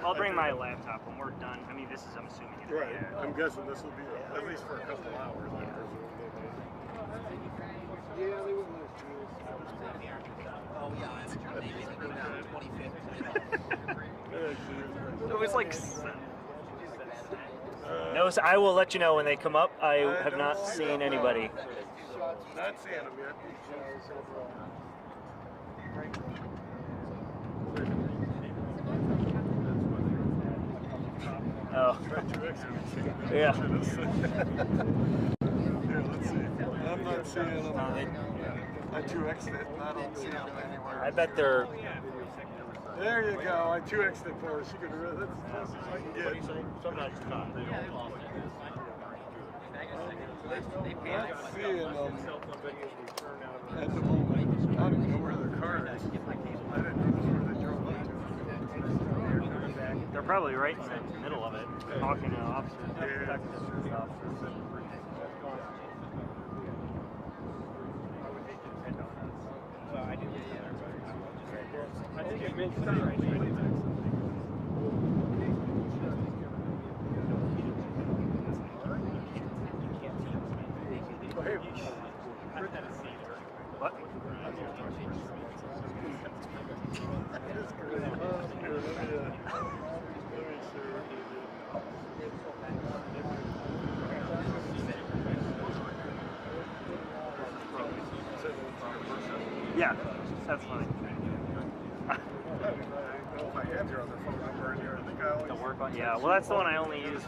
I'll bring my laptop when we're done. I mean, this is, I'm assuming. Right. I'm guessing this will be at least for a couple hours. Yeah, they wouldn't let us do Oh yeah, maybe they go down 25th. It was like. No, I will let you know when they come up. I have not seen anybody. Not seeing them yet. Oh. Yeah. Here, let's see. I'm not seeing them. I 2x'd it and I don't see them anywhere. I bet they're. There you go. I 2x'd it for her. She could have. That's as close as I can get. Sometimes it's not. I'm not seeing them at the moment. I don't even know where their car is. I didn't notice where they drove up to. They're probably right in the middle of it, talking to officers, detectives and stuff. I think it makes sense. What? Yeah, that's fine. The work one? Yeah, well that's the one I only use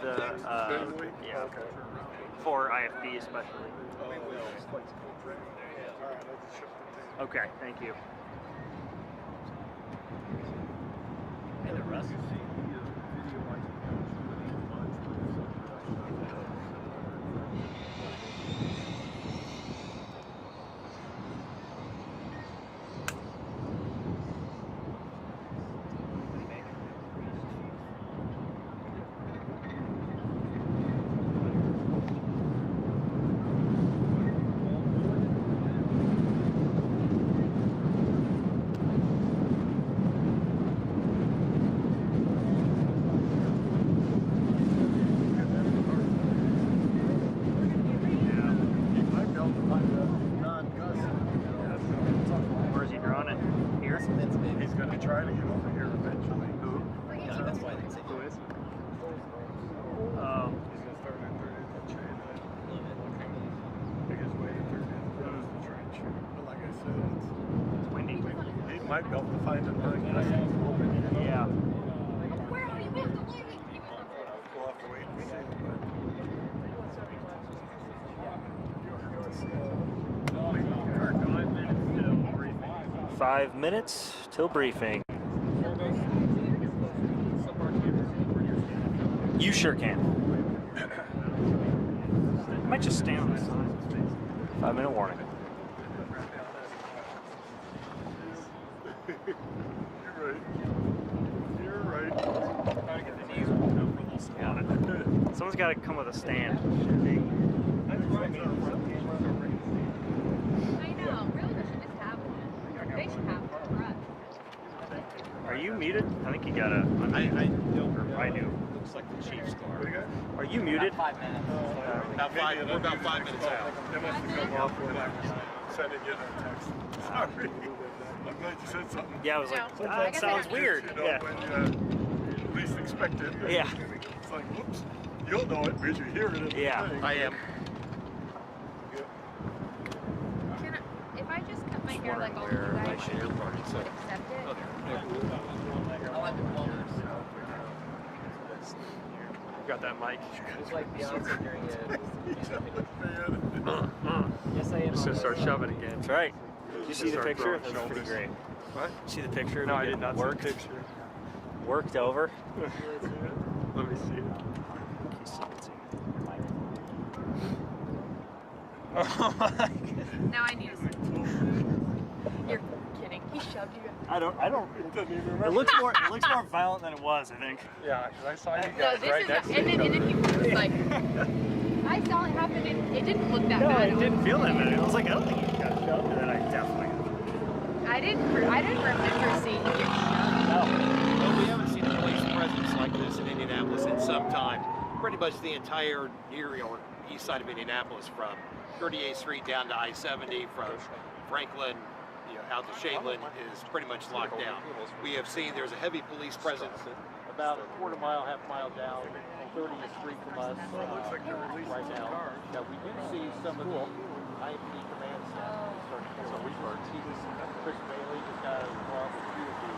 for IFB especially. Okay, thank you. And the rest. Where's he drawing it? Here? He's going to try to get over here eventually. Who? Yeah, that's why they say Who is? He's going to start at 30th and chain it. Make his way to 30th first to try and shoot. But like I said, It's windy. he might be able to find it. Yeah. Where are you? We'll have to wait and see. 5 minutes till briefing. You sure can. I might just stay on this side. 5-minute warning. You're right. Yeah. Someone's got to come with a stand. I know. Really, they should just have one. They should have one for us. Are you muted? I think you got a. I do. Looks like the Chiefs car. Are you muted? 5 minutes. We're about 5 minutes out. They must have come off when I was sending you that text. Sorry. I'm glad you said something. Yeah, I was like, No. that sounds weird. You know, Yeah. when you least expect it. Yeah. It's like, whoops. You'll know it because you hear it in the Yeah. thing. I am. Can I, if I just cut my hair like all you Where my guys, share will party, you so. accept it? I like the clothes. Got that mic. It's like Beyonce during it. Man. Yes, I am. Just gonna start shoving again. That's right. Did you see the Start picture? growing That's pretty great. What? See the picture? No, I did not Worked, see the picture. worked over. Let me see it. Oh my God. Now I need to see. You're kidding. He shoved you. I don't. It doesn't even remember. It looks more violent than it was, I think. Yeah, because I saw you No, guys this right is. next to And each then other. he was like. I saw it happen, and it didn't look that No, bad. it didn't feel that bad. I was like, I don't think you got shoved, and then I definitely. I didn't remember seeing you get shoved. No. Well, we haven't seen a police presence pretty much the entire near or east side of Indianapolis, from 38th Street down to I-70, from Franklin out to Shadeland, is pretty much locked down. We have seen there's a heavy police presence about a quarter mile, half mile down 30th Street from us right now. Now we do see some of the IMPD command staff start to come. Chris Bailey just got involved with a few of the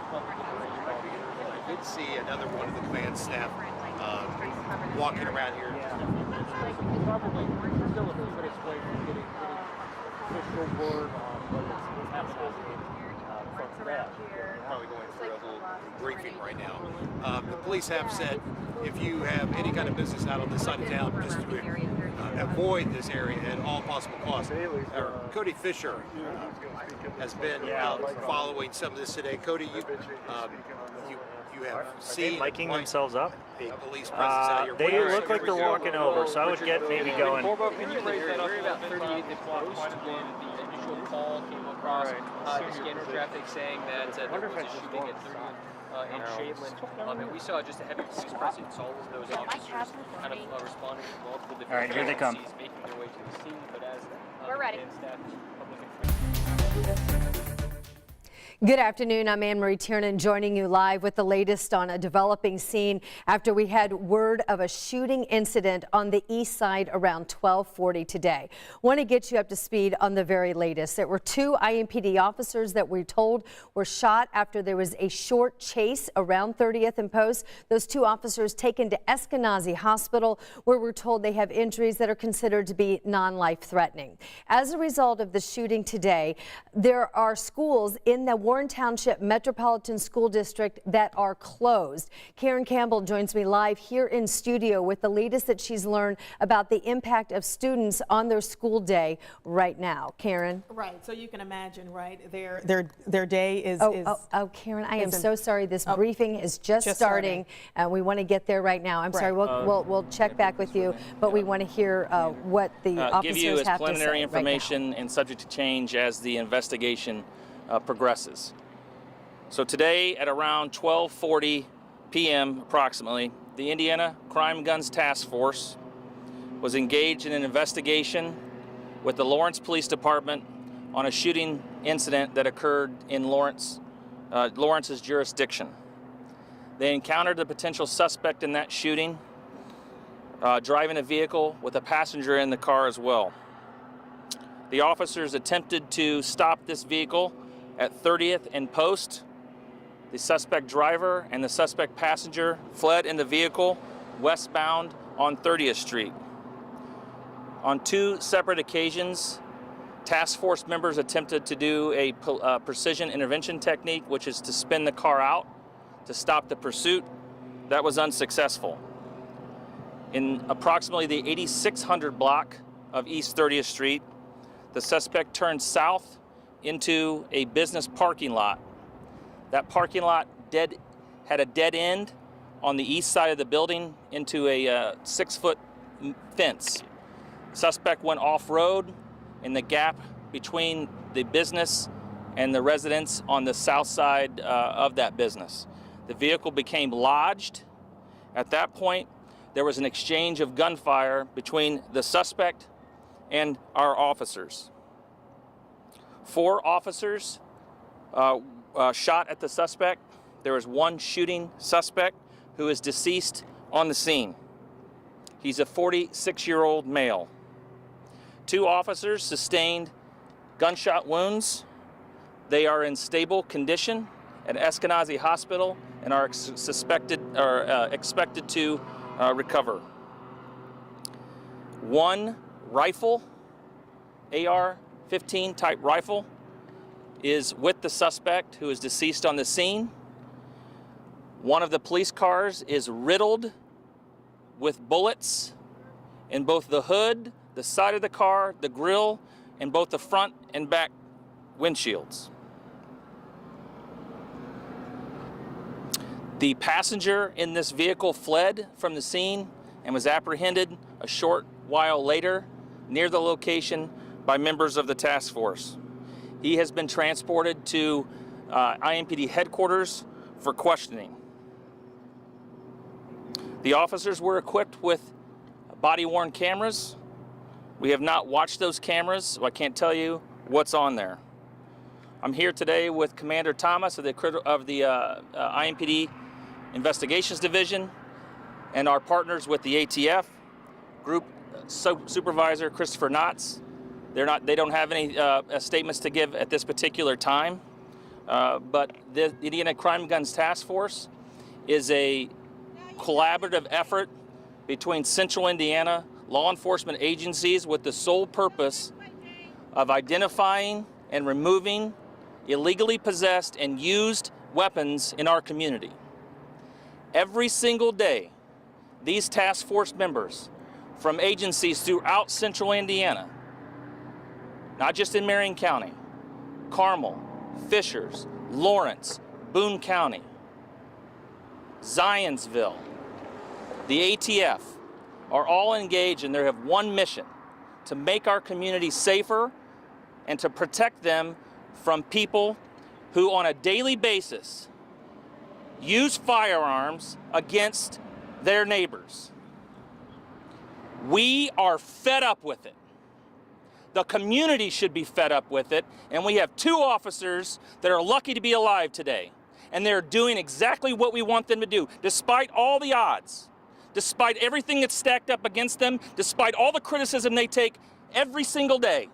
public information officers. And I did see another one of the command staff walking around here. Probably still a few minutes away from getting official word on what's happening from that. We're probably going through a little briefing right now. The police have said if you have any kind of business out on this side of town, just to avoid this area at all possible costs. Cody Fisher has been out following some of this today. Cody, you have seen miking themselves up. a police presence out here. They look like they're walking over, so I would get maybe going. Can you raise that up about 38 that clock when the initial call came across the scanner traffic saying that there was a shooting at 30th in Shadeland, and we saw just a heavy police presence. All of those officers kind of responding to multiple different All right, here they come. agencies making their way to the scene, but as We're ready. staff public information. Good afternoon. I'm Anne Marie Tiernan joining you live with the latest on a developing scene after we had word of a shooting incident on the east side around 12:40 today. Want to get you up to speed on the very latest. There were 2 IMPD officers that we're told were shot after there was a short chase around 30th and Post. Those 2 officers taken to Eskenazi Hospital, where we're told they have injuries that are considered to be non-life threatening. As a result of the shooting today, there are schools in the Warren Township Metropolitan School District that are closed. Karen Campbell joins me live here in studio with the latest that she's learned about the impact of students on their school day right now. Karen? Right, so you can imagine, right? Their day is. Oh, Karen, I am so sorry. This briefing is just starting. We want to get there right now. I'm sorry. We'll check back with you, but we want to hear what the officers give you as have to say preliminary right now. information and subject to change as the investigation progresses. So today at around 12:40 p.m. approximately, the Indiana Crime Guns Task Force was engaged in an investigation with the Lawrence Police Department on a shooting incident that occurred in Lawrence's jurisdiction. They encountered the potential suspect in that shooting, driving a vehicle with a passenger in the car as well. The officers attempted to stop this vehicle at 30th and Post. The suspect driver and the suspect passenger fled in the vehicle westbound on 30th Street. On 2 separate occasions, task force members attempted to do a precision intervention technique, which is to spin the car out to stop the pursuit. That was unsuccessful. In approximately the 8600 block of East 30th Street, the suspect turned south into a business parking lot. That parking lot had a dead end on the east side of the building into a 6-foot fence. Suspect went off-road in the gap between the business and the residents on the south side of that business. The vehicle became lodged. At that point, there was an exchange of gunfire between the suspect and our officers. 4 officers shot at the suspect. There was 1 shooting suspect who is deceased on the scene. He's a 46-year-old male. 2 officers sustained gunshot wounds. They are in stable condition at Eskenazi Hospital and are expected to recover. 1 rifle, AR-15 type rifle, is with the suspect who is deceased on the scene. 1 of the police cars is riddled with bullets in both the hood, the side of the car, the grille, and both the front and back windshields. The passenger in this vehicle fled from the scene and was apprehended a short while later near the location by members of the task force. He has been transported to IMPD headquarters for questioning. The officers were equipped with body-worn cameras. We have not watched those cameras, so I can't tell you what's on there. I'm here today with Commander Thomas of the IMPD Investigations Division and our partners with the ATF, Group Supervisor Christopher Knotts. They don't have any statements to give at this particular time, but the Indiana Crime Guns Task Force is a collaborative effort between Central Indiana law enforcement agencies with the sole purpose of identifying and removing illegally possessed and used weapons in our community. Every single day, these task force members from agencies throughout Central Indiana, not just in Marion County, Carmel, Fishers, Lawrence, Boone County, Zionsville, the ATF, are all engaged and they have one mission: to make our community safer and to protect them from people who on a daily basis use firearms against their neighbors. We are fed up with it. The community should be fed up with it, and we have 2 officers that are lucky to be alive today, and they're doing exactly what we want them to do, despite all the odds, despite everything that's stacked up against them, despite all the criticism they take every single day.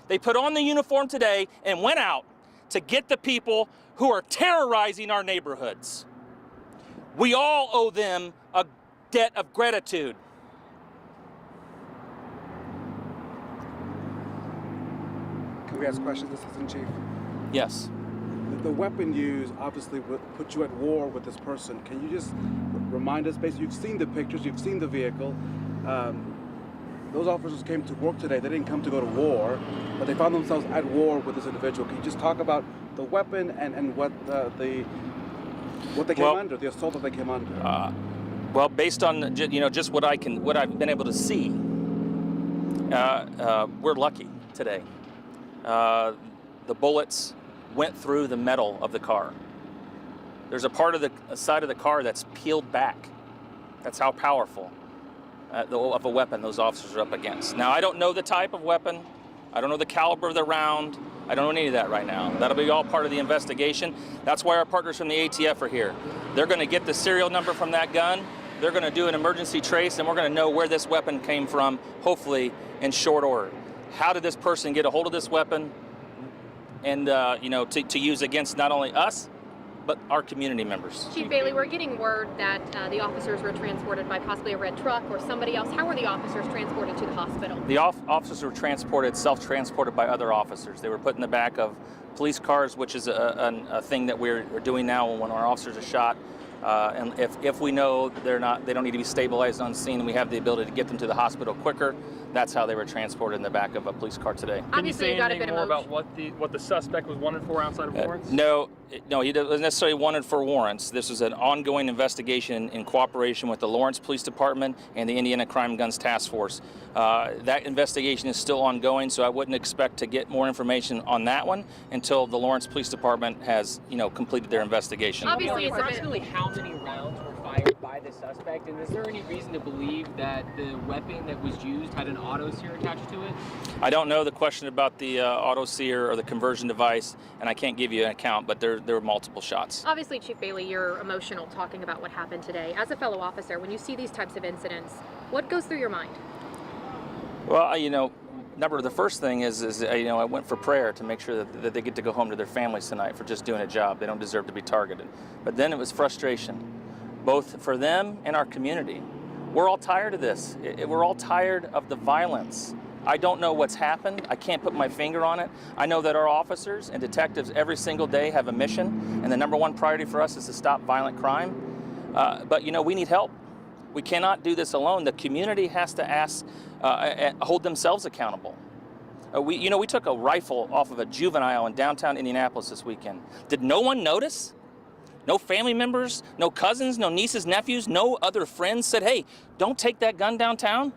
They put on the uniform today and went out to get the people who are terrorizing our neighborhoods. We all owe them a debt of gratitude. Can we ask questions, Assistant Chief? Yes. The weapon used obviously would put you at war with this person. Can you just remind us, basically, you've seen the pictures, you've seen the vehicle. Those officers came to work today. They didn't come to go to war, but they found themselves at war with this individual. Can you just talk about the weapon and what they came under, the assault that they came under? Well, based on just what I've been able to see, we're lucky today. The bullets went through the metal of the car. There's a part of the side of the car that's peeled back. That's how powerful of a weapon those officers are up against. Now, I don't know the type of weapon. I don't know the caliber of the round. I don't know any of that right now. That'll be all part of the investigation. That's why our partners from the ATF are here. They're going to get the serial number from that gun. They're going to do an emergency trace, and we're going to know where this weapon came from, hopefully in short order. How did this person get a hold of this weapon and to use against not only us, but our community members? Chief Bailey, we're getting word that the officers were transported by possibly a red truck or somebody else. How were the officers transported to the hospital? The officers were self-transported by other officers. They were put in the back of police cars, which is a thing that we're doing now when our officers are shot. And if we know they don't need to be stabilized on scene, and we have the ability to get them to the hospital quicker, that's how they were transported in the back of a police car today. Can you say anything more about what the suspect was wanted for outside of warrants? No, he wasn't necessarily wanted for warrants. This was an ongoing investigation in cooperation with the Lawrence Police Department and the Indiana Crime Guns Task Force. That investigation is still ongoing, so I wouldn't expect to get more information on that one until the Lawrence Police Department has, completed their investigation. Obviously, approximately how many rounds were fired by the suspect, and is there any reason to believe that the weapon that was used had an auto sear attached to it? I don't know the question about the auto sear or the conversion device, and I can't give you an account, but there were multiple shots. Obviously, Chief Bailey, you're emotional talking about what happened today. As a fellow officer, when you see these types of incidents, what goes through your mind? Well, the first thing is I went for prayer to make sure that they get to go home to their families tonight for just doing a job. They don't deserve to be targeted. But then it was frustration, both for them and our community. We're all tired of this. We're all tired of the violence. I don't know what's happened. I can't put my finger on it. I know that our officers and detectives every single day have a mission, and the number one priority for us is to stop violent crime. But we need help. We cannot do this alone. The community has to hold themselves accountable. We took a rifle off of a juvenile in downtown Indianapolis this weekend. Did no one notice? No family members, no cousins, no nieces, nephews, no other friends said, hey, don't take that gun downtown?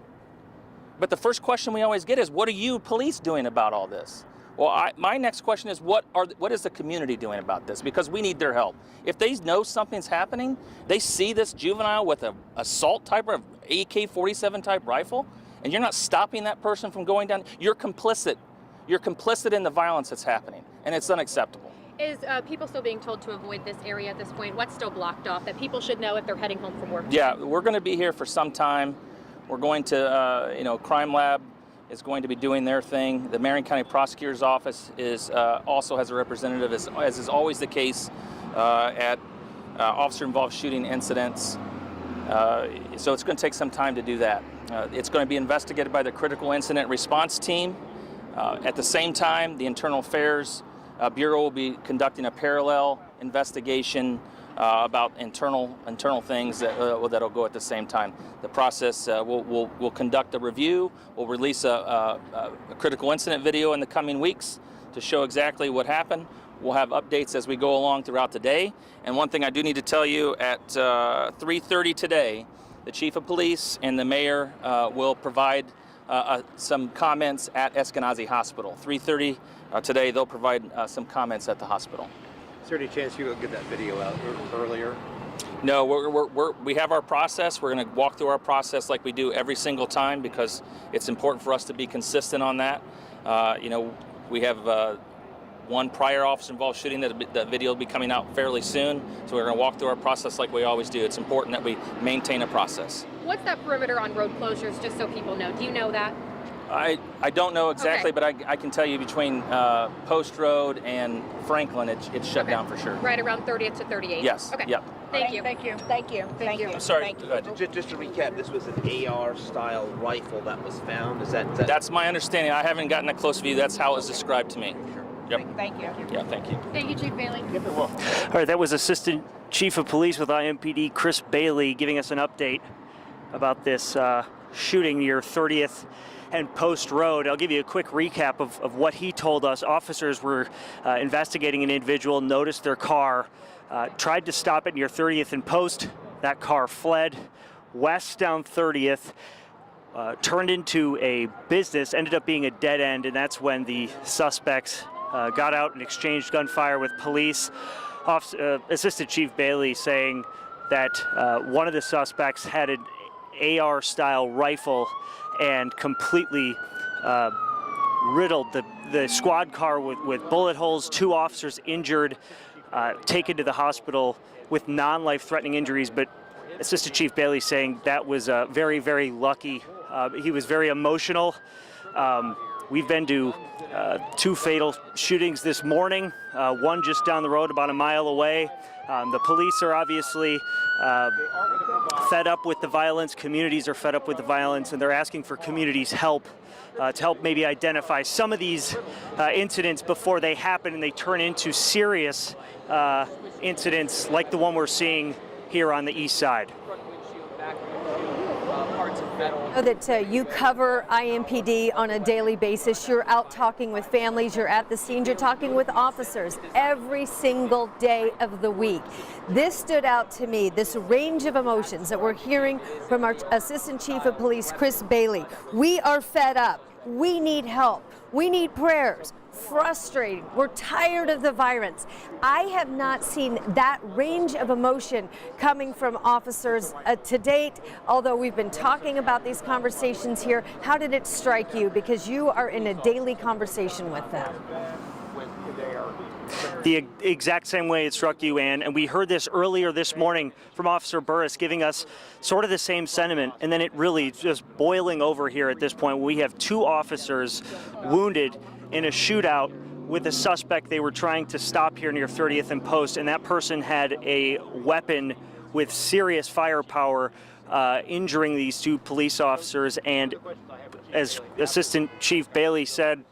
But the first question we always get is, what are you police doing about all this? Well, my next question is what is the community doing about this? Because we need their help. If they know something's happening, they see this juvenile with a assault type or AK-47 type rifle, and you're not stopping that person from going down, you're complicit. You're complicit in the violence that's happening, and it's unacceptable. Is people still being told to avoid this area at this point? What's still blocked off that people should know if they're heading home from work? Yeah, we're going to be here for some time. We're going to, Crime Lab is going to be doing their thing. The Marion County Prosecutor's Office is also has a representative, as is always the case at officer-involved shooting incidents. So it's going to take some time to do that. It's going to be investigated by the Critical Incident Response Team. At the same time, the Internal Affairs Bureau will be conducting a parallel investigation about internal things that'll go at the same time. The process will conduct a review. We'll release a critical incident video in the coming weeks to show exactly what happened. We'll have updates as we go along throughout the day. And one thing I do need to tell you, at 3:30 today, the Chief of Police and the Mayor will provide some comments at Eskenazi Hospital. 3:30 today, they'll provide some comments at the hospital. Is there any chance you will get that video out earlier? No, we have our process. We're going to walk through our process like we do every single time because it's important for us to be consistent on that. We have one prior officer-involved shooting that video will be coming out fairly soon. So we're going to walk through our process like we always do. It's important that we maintain a process. What's that perimeter on road closures, just so people know? Do you know that? I don't know exactly, Okay. but I can tell you between Post Road and Franklin, it's shut down for sure. Right around 30th to 38th? Yes. Okay. Yep. Thank you. Thank you. Thank you. Thank you. I'm sorry. Thank you. Go ahead. Just to recap, this was an AR-style rifle that was found. Is that? That's my understanding. I haven't gotten a close view. That's how it was described to me. Yep. Thank you. Yeah, thank you. Thank you, Chief Bailey. All right, that was Assistant Chief of Police with IMPD, Chris Bailey, giving us an update about this shooting near 30th and Post Road. I'll give you a quick recap of what he told us. Officers were investigating an individual, noticed their car, tried to stop it near 30th and Post. That car fled west down 30th, turned into a business, ended up being a dead end, and that's when the suspects got out and exchanged gunfire with police. Assistant Chief Bailey saying that one of the suspects had an AR-style rifle and completely riddled the squad car with bullet holes. 2 officers injured, taken to the hospital with non-life-threatening injuries, but Assistant Chief Bailey saying that was very, very lucky. He was very emotional. We've been to 2 fatal shootings this morning, one just down the road about a mile away. The police are obviously fed up with the violence. Communities are fed up with the violence, and they're asking for communities' help to help maybe identify some of these incidents before they happen and they turn into serious incidents like the one we're seeing here on the east side. I know that you cover IMPD on a daily basis. You're out talking with families, you're at the scenes, you're talking with officers every single day of the week. This stood out to me, this range of emotions that we're hearing from our Assistant Chief of Police, Chris Bailey. We are fed up. We need help. We need prayers. Frustrated. We're tired of the violence. I have not seen that range of emotion coming from officers to date, although we've been talking about these conversations here. How did it strike you? Because you are in a daily conversation with them. The exact same way it struck you, Ann, and we heard this earlier this morning from Officer Burris giving us sort of the same sentiment, and then it really just boiling over here at this point. We have 2 officers wounded in a shootout with a suspect they were trying to stop here near 30th and Post, and that person had a weapon with serious firepower, injuring these 2 police officers, and as Assistant Chief Bailey said,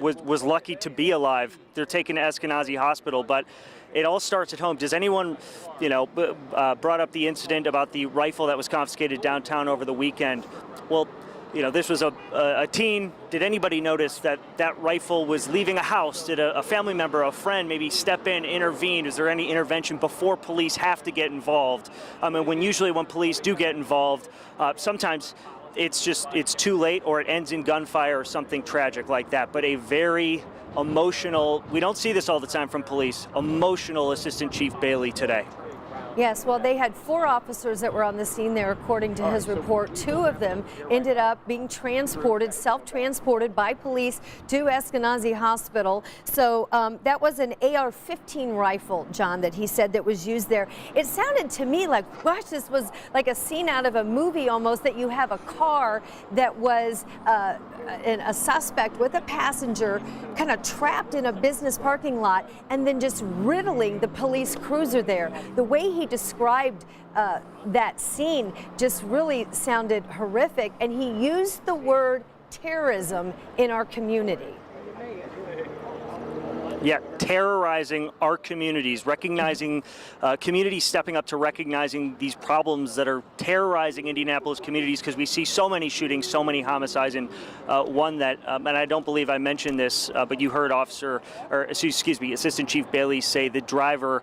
was lucky to be alive. They're taken to Eskenazi Hospital, but it all starts at home. Does anyone, brought up the incident about the rifle that was confiscated downtown over the weekend? Well, this was a teen. Did anybody notice that that rifle was leaving a house? Did a family member, a friend maybe step in, intervene? Is there any intervention before police have to get involved? And usually when police do get involved, sometimes it's too late, or it ends in gunfire or something tragic like that. But a very emotional, we don't see this all the time from police, emotional Assistant Chief Bailey today. Yes, well, they had 4 officers that were on the scene there, according to his report. 2 of them ended up being transported, self-transported by police to Eskenazi Hospital. So that was an AR-15 rifle, John, that he said that was used there. It sounded to me like, gosh, this was like a scene out of a movie almost, that you have a car that was a suspect with a passenger kind of trapped in a business parking lot and then just riddling the police cruiser there. The way he described that scene just really sounded horrific, and he used the word terrorism in our community. Yeah, terrorizing our communities, recognizing communities stepping up to recognizing these problems that are terrorizing Indianapolis communities, because we see so many shootings, so many homicides, and one that, and I don't believe I mentioned this, but you heard Assistant Chief Bailey say the driver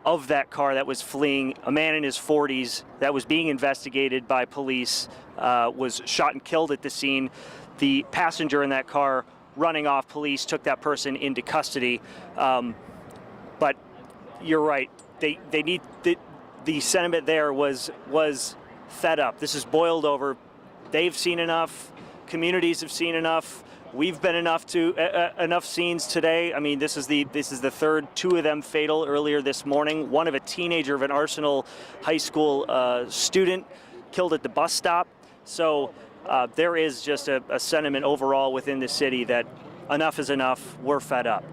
of that car that was fleeing, a man in his 40s that was being investigated by police, was shot and killed at the scene. The passenger in that car running off, police took that person into custody. But you're right, they need, the sentiment there was fed up. This is boiled over. They've seen enough, communities have seen enough. We've been enough scenes today. I mean, this is the third, 2 of them fatal earlier this morning. One of a teenager of an Arsenal High School student killed at the bus stop. So there is just a sentiment overall within the city that enough is enough. We're fed up.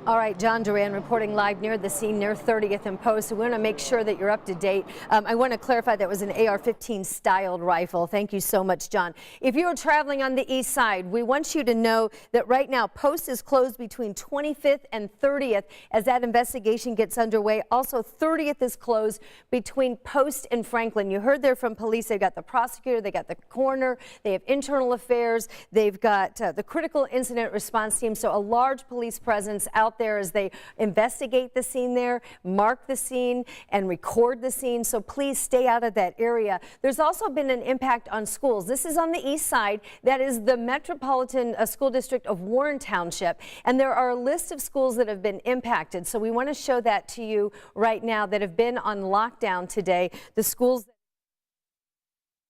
All right, John Duran reporting live near the scene near 30th and Post. So we want to make sure that you're up to date. I want to clarify that was an AR-15 styled rifle. Thank you so much, John. If you are traveling on the east side, we want you to know that right now Post is closed between 25th and 30th as that investigation gets underway. Also, 30th is closed between Post and Franklin. You heard there from police. They've got the prosecutor, they got the coroner, they have internal affairs, they've got the critical incident response team. So a large police presence out there as they investigate the scene there, mark the scene, and record the scene. So please stay out of that area. There's also been an impact on schools. This is on the east side. That is the Metropolitan School District of Warren Township. And there are a list of schools that have been impacted. So we want to show that to you right now that have been on lockdown today. The schools.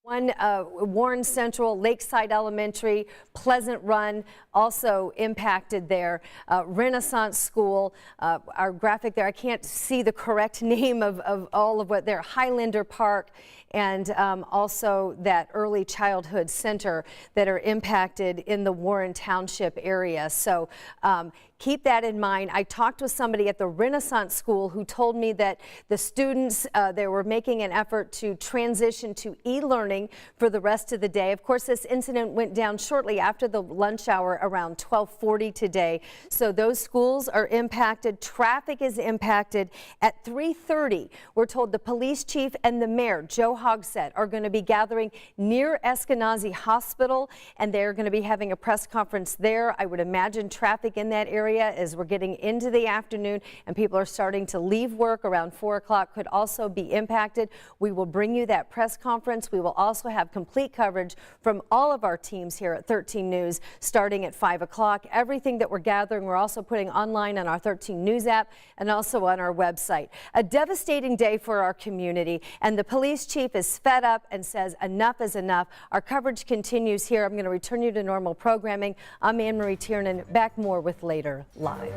One, Warren Central, Lakeside Elementary, Pleasant Run, also impacted there. Renaissance School, our graphic there, I can't see the correct name of all of what there, Highlander Park, and also that early childhood center that are impacted in the Warren Township area. So keep that in mind. I talked with somebody at the Renaissance School who told me that the students, they were making an effort to transition to e-learning for the rest of the day. Of course, this incident went down shortly after the lunch hour around 12:40 today. So those schools are impacted. Traffic is impacted. At 3:30, we're told the police chief and the mayor, Joe Hogsett, are going to be gathering near Eskenazi Hospital, and they're going to be having a press conference there. I would imagine traffic in that area as we're getting into the afternoon and people are starting to leave work around 4 o'clock could also be impacted. We will bring you that press conference. We will also have complete coverage from all of our teams here at 13 News starting at 5 o'clock. Everything that we're gathering, we're also putting online on our 13 News app and also on our website. A devastating day for our community, and the police chief is fed up and says enough is enough. Our coverage continues here. I'm going to return you to normal programming. I'm Anne Marie Tiernan. Back more with Later Live.